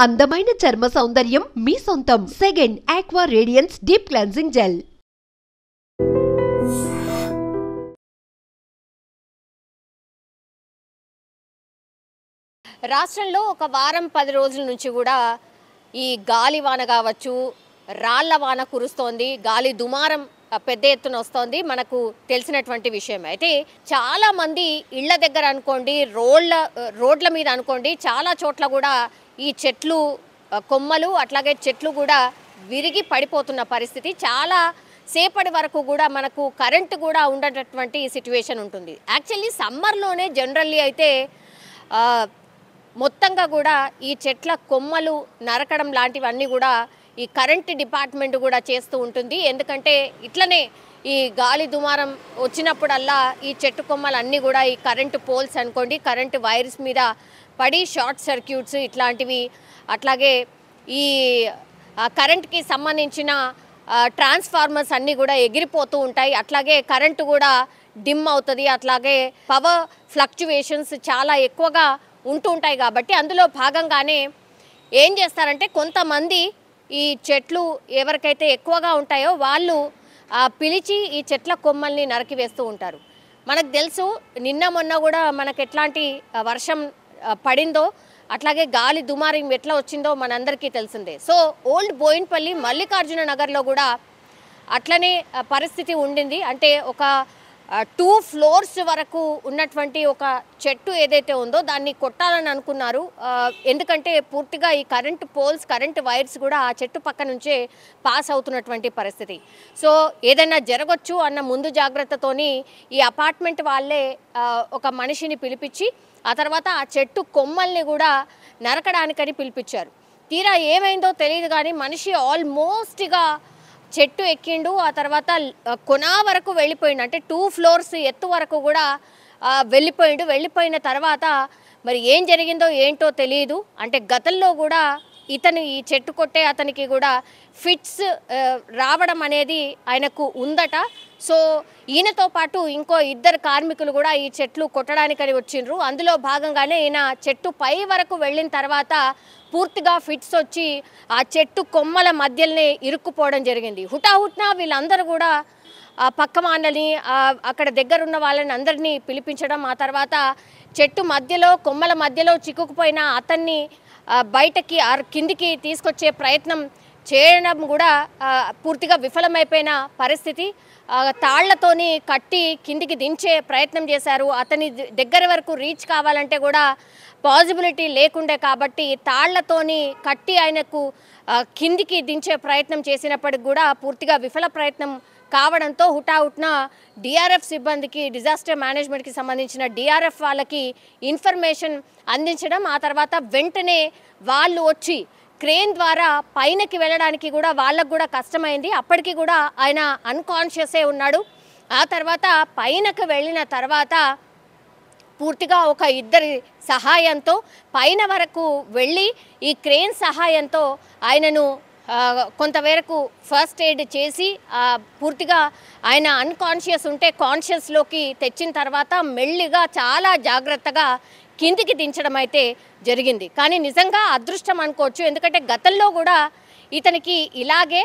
అందమైన చర్మ సౌందర్యం మీ సొంతం. Second aqua radiance deep cleansing gel. రాష్ట్రంలో ఒక వారం 10 రోజుల నుంచి కూడా ఈ గాలి వాన కావచ్చు, రాళ్ల వాన కురుస్తోంది, గాలి దుమారం పెద్ద ఎత్తున వస్తోంది, మనకు తెలిసినటువంటి విషయం. అయితే చాలా మంది ఇళ్ల దగ్గర అనుకోండి, రోడ్ల మీద అనుకోండి, చాలా చోట్ల కూడా ఈ చెట్లు కొమ్మలు అట్లాగే చెట్లు కూడా విరిగి పడిపోతున్న పరిస్థితి. చాలా సేపటి వరకు కూడా మనకు కరెంటు కూడా ఉండేటటువంటి సిచ్యువేషన్ ఉంటుంది. యాక్చువల్లీ సమ్మర్లోనే జనరల్లీ అయితే మొత్తంగా కూడా ఈ చెట్ల కొమ్మలు నరకడం లాంటివన్నీ కూడా ఈ కరెంటు డిపార్ట్మెంట్ కూడా చేస్తూ ఉంటుంది. ఎందుకంటే ఇట్లనే ఈ గాలి దుమారం వచ్చినప్పుడల్లా ఈ చెట్టు కొమ్మలన్నీ కూడా ఈ కరెంటు పోల్స్ అనుకోండి, కరెంటు వైర్స్ మీద పడి షార్ట్ సర్క్యూట్స్ ఇట్లాంటివి, అట్లాగే ఈ కరెంట్కి సంబంధించిన ట్రాన్స్ఫార్మర్స్ అన్నీ కూడా ఎగిరిపోతూ ఉంటాయి. అట్లాగే కరెంటు కూడా డిమ్ అవుతుంది. అట్లాగే పవర్ ఫ్లక్చువేషన్స్ చాలా ఎక్కువగా ఉంటూ ఉంటాయి. కాబట్టి అందులో భాగంగానే ఏం చేస్తారంటే కొంతమంది ఈ చెట్లు ఎవరికైతే ఎక్కువగా ఉంటాయో వాళ్ళు పిలిచి ఈ చెట్ల కొమ్మల్ని నరికివేస్తూ ఉంటారు. మనకు తెలుసు నిన్న మొన్న కూడా మనకు ఎట్లాంటి వర్షం పడిందో, అట్లాగే గాలి దుమారం ఎట్లా వచ్చిందో మనందరికీ తెలిసిందే. సో ఓల్డ్ బోయిన్పల్లి మల్లికార్జున నగర్లో కూడా అట్లనే పరిస్థితి ఉండింది. అంటే ఒక 2 floors వరకు ఉన్నటువంటి ఒక చెట్టు ఏదైతే ఉందో దాన్ని కొట్టాలని అనుకున్నారు. ఎందుకంటే పూర్తిగా ఈ కరెంటు పోల్స్, కరెంటు వైర్స్ కూడా ఆ చెట్టు పక్క నుంచే పాస్ అవుతున్నటువంటి పరిస్థితి. సో ఏదైనా జరగచ్చు అన్న ముందు జాగ్రత్తతోని ఈ అపార్ట్మెంట్ వాళ్ళే ఒక మనిషిని పిలిపించి ఆ తర్వాత ఆ చెట్టు కొమ్మల్ని కూడా నరకడానికని పిలిపించారు. తీరా ఏమైందో తెలియదు కానీ మనిషి ఆల్మోస్ట్గా చెట్టు ఎక్కిండు. ఆ తర్వాత కొనా వరకు వెళ్ళిపోయిండు. అంటే 2 floors ఎత్తు వరకు కూడా వెళ్ళిపోయిండు. వెళ్ళిపోయిన తర్వాత మరి ఏం జరిగిందో ఏంటో తెలియదు. అంటే గతంలో కూడా ఇతను ఈ చెట్టు కొట్టే అతనికి కూడా ఫిట్స్ రావడం అనేది ఆయనకు ఉందట. సో ఈయనతో పాటు ఇంకో 2 కార్మికులు కూడా ఈ చెట్లు కొట్టడానికని వచ్చిండ్రు. అందులో భాగంగానే ఈయన చెట్టు పై వరకు వెళ్ళిన తర్వాత పూర్తిగా ఫిట్స్ వచ్చి ఆ చెట్టు కొమ్మల మధ్యలోనే ఇరుక్కుపోవడం జరిగింది. హుటాహుట్న వీళ్ళందరూ కూడా పక్క వాళ్ళని, అక్కడ దగ్గరున్న వాళ్ళని అందరినీ పిలిపించడం, ఆ తర్వాత చెట్టు మధ్యలో కొమ్మల మధ్యలో చిక్కుకుపోయిన అతన్ని బయటకి కిందికి తీసుకొచ్చే ప్రయత్నం చేయడం కూడా పూర్తిగా విఫలమైపోయిన పరిస్థితి. తాళ్లతోని కట్టి కిందికి దించే ప్రయత్నం చేశారు. అతని దగ్గర వరకు రీచ్ కావాలంటే కూడా పాసిబిలిటీ లేకుండే కాబట్టి తాళ్లతోని కట్టి ఆయనకు కిందికి దించే ప్రయత్నం చేసినప్పటికి కూడా పూర్తిగా విఫల ప్రయత్నం కావడంతో హుటాహుట్న డిఆర్ఎఫ్ సిబ్బందికి, డిజాస్టర్ మేనేజ్మెంట్కి సంబంధించిన డిఆర్ఎఫ్ వాళ్ళకి ఇన్ఫర్మేషన్ అందించడం, ఆ తర్వాత వెంటనే వాళ్ళు వచ్చి క్రేన్ ద్వారా పైనకి వెళ్ళడానికి కూడా వాళ్ళకు కూడా కష్టమైంది. అప్పటికి కూడా ఆయన అన్కాన్షియసే ఉన్నాడు. ఆ తర్వాత పైనకు వెళ్ళిన తర్వాత పూర్తిగా ఒక 2 సహాయంతో పైన వరకు వెళ్ళి ఈ క్రేన్ సహాయంతో ఆయనను కొంతవరకు ఫస్ట్ ఎయిడ్ చేసి పూర్తిగా ఆయన అన్కాన్షియస్ ఉంటే కాన్షియస్లోకి తెచ్చిన తర్వాత మెల్లిగా చాలా జాగ్రత్తగా కిందికి దించడం అయితే జరిగింది. కానీ నిజంగా అదృష్టం అనుకోవచ్చు. ఎందుకంటే గతంలో కూడా ఇతనికి ఇలాగే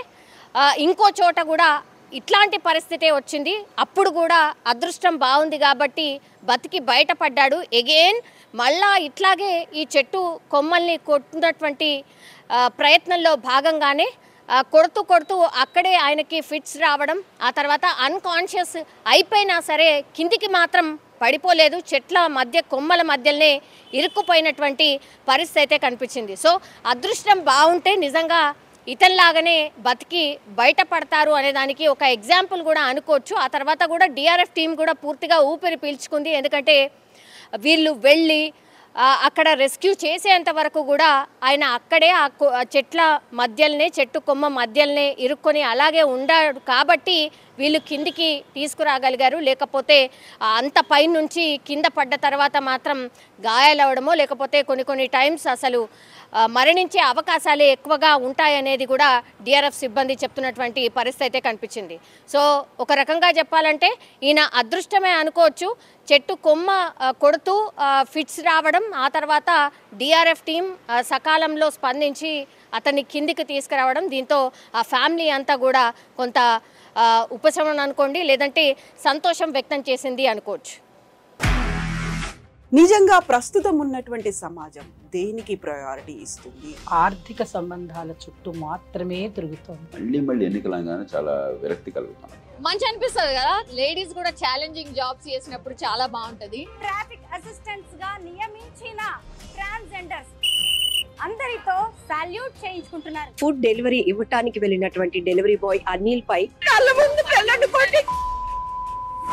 ఇంకో చోట కూడా ఇట్లాంటి పరిస్థితే వచ్చింది. అప్పుడు కూడా అదృష్టం బాగుంది కాబట్టి బతికి బయటపడ్డాడు. ఎగైన్ మళ్ళా ఇట్లాగే ఈ చెట్టు కొమ్మల్ని కొట్టినటువంటి ప్రయత్నంలో భాగంగానే కొడుతూ అక్కడే ఆయనకి ఫిట్స్ రావడం, ఆ తర్వాత అన్కాన్షియస్ అయిపోయినా సరే కిందికి మాత్రం పడిపోలేదు. చెట్ల మధ్య కొమ్మల మధ్యలోనే ఇరుక్కుపోయినటువంటి పరిస్థితి అయితే కనిపించింది. సో అదృష్టం బాగుంటే నిజంగా ఇతనిలాగానే బతికి బయటపడతారు అనేదానికి ఒక ఎగ్జాంపుల్ కూడా అనుకోవచ్చు. ఆ తర్వాత కూడా డిఆర్ఎఫ్ టీం కూడా పూర్తిగా ఊపిరి పీల్చుకుంది. ఎందుకంటే వీళ్ళు వెళ్ళి అక్కడ రెస్క్యూ చేసేంత వరకు కూడా ఆయన అక్కడే ఆ చెట్ల మధ్యలోనే, చెట్టు కొమ్మ మధ్యలోనే ఇరుక్కొని అలాగే ఉండాడు కాబట్టి వీళ్ళు కిందికి తీసుకురాగలిగారు. లేకపోతే అంత పైనుంచి కింద పడ్డ తర్వాత మాత్రం గాయాలవడమో లేకపోతే కొన్ని టైమ్స్ అసలు మరణించే అవకాశాలే ఎక్కువగా ఉంటాయనేది కూడా డిఆర్ఎఫ్ సిబ్బంది చెప్తున్నటువంటి పరిస్థితి అయితే కనిపించింది. సో ఒక రకంగా చెప్పాలంటే ఈయన అదృష్టమే అనుకోవచ్చు. చెట్టు కొమ్మ కొడుతూ ఫిట్స్ రావడం, ఆ తర్వాత డిఆర్ఎఫ్ టీం సకాలంలో స్పందించి అతన్ని కిందికి తీసుకురావడం, దీంతో ఆ ఫ్యామిలీ అంతా కూడా కొంత ఉపశమనం అనుకోండి, లేదంటే సంతోషం వ్యక్తం చేసింది అనుకోవచ్చు. నిజంగా ప్రస్తుతం ఉన్నటువంటి సమాజం దేనికి ప్రయారిటీ ఇస్తుంది? ఆర్థిక సంబంధాల చుట్టూ మాత్రమే తిరుగుతోంది. మళ్ళీ ఎన్నికలంగానే చాలా విరక్తి కలుగుతాం. మంచి అనిపిస్తుంది కదా, లేడీస్ కూడా ఛాలెంజింగ్ జాబ్స్ చేసినప్పుడు చాలా బాగుంటది. ట్రాఫిక్ అసిస్టెంట్స్ గా నియమించిన ట్రాన్స్జెండర్స్ అందరితో సాల్యూట్ చేయించుకుంటున్నారు. ఫుడ్ డెలివరీ ఇవ్వటానికి వెళ్ళినటువంటి డెలివరీ బాయ్ అనిల్ పై కళ్ళ ముందు